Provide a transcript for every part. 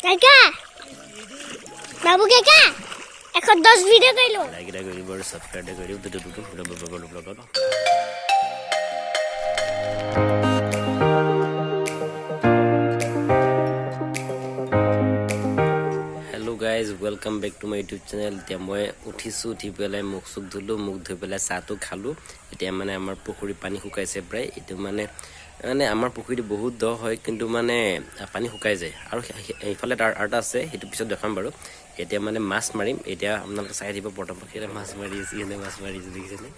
কাকা বাবু কাকা 110 ভিডিও কইলো লাইক এটা কৰিব আৰু সাবস্ক্রাইব করিব hello guys welcome back to my YouTube channel এতিয়া মই উঠি পেলাই মুখ সুখ ধুলো মুখ ধুই পেলাই চাহটো খালো এতিয়া মানে আমাৰ পুখুৰী পানী শুকাইছে প্ৰায় এটো মানে আমাৰ পুখুৰীটো বহুত দ হয় কিন্তু মানে পানী শুকাই যায় আৰু এইফালে আৰটা আছে হেতু পিছত দেখাম বাৰু এতিয়া মানে মাছ মাৰিম এতিয়া আপোনালোকে চাই দিব পটপকে মাছ মাৰি আছে এনে মাছ মাৰি আছে দেখিছেনে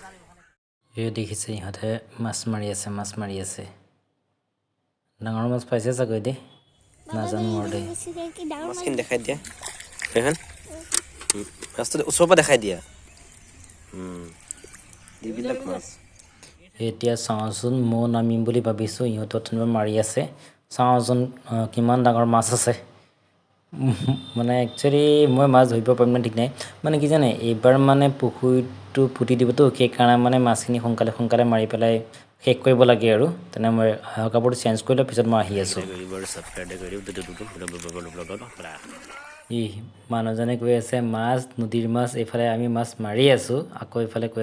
এই দেখিছে ইহঁতে মাছ মাৰি আছে ডাঙৰ মাছ পাইছে চাগৈ দে নাজানো আৰু দে মাছখিনি দেখাই দিয়া এখন ৰাস্তাতে ওচৰৰ পৰা দেখাই দিয়া এইবিলাক মাছ এতিয়া চাওঁচোন মই নামিম বুলি ভাবিছোঁ ইহঁত থিনবা মাৰি আছে চাওঁচোন কিমান ডাঙৰ মাছ আছে মানে একচুৱেলি মই মাছ ধৰিব পাৰিম নে ঠিক নাই মানে কি জানে এইবাৰ মানে পুখুৰীটো পুতি দিবতো সেইকাৰণে মানে মাছখিনি সোনকালে মাৰি পেলাই শেষ কৰিব লাগে আৰু তেনে মই কাপোৰটো চেঞ্জ কৰি লৈ পিছত মই আহি আছোঁ ই মানুহজনে কৈ আছে মাছ নদীৰ মাছ এইফালে আমি মাছ মাৰি আছোঁ আকৌ এইফালে কৈ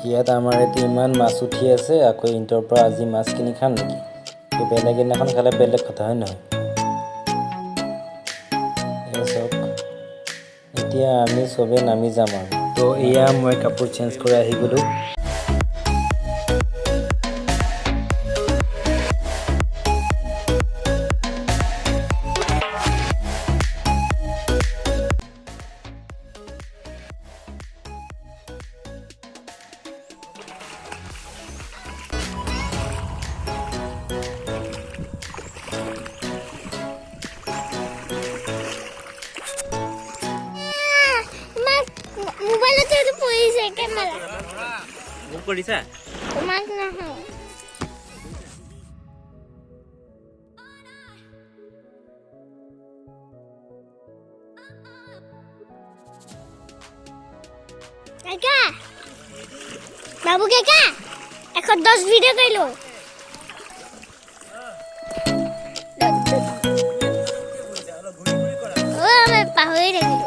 ইয়াত আমাৰ এতিয়া ইমান মাছ উঠি আছে আকৌ ইণ্টৰ পৰা আজি মাছ কিনি খাম নেকি বেলেগ দিনাখন খালে বেলেগ কথা হয় নহয় এতিয়া আমি চবে নামি যাম আৰু তো এয়া মই কাপোৰ চেঞ্জ কৰি আহি গ'লোঁ মোবাইলতে তো পইছে ক্যামেৰা বুক কৰিছা তোমাক নহয় কাকা বাবু কাকা 110 ভিডিও কইলো ও আমি পাহৰি থাকিলো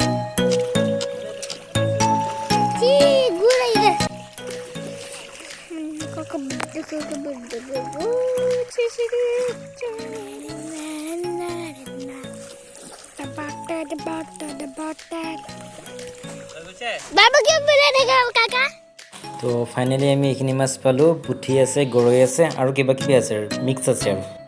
তো ফাইনেলি আমি এইখিনি মাছ পালোঁ পুঠি আছে গৰৈ আছে আৰু কিবা কিবি আছে মিক্স আছে আৰু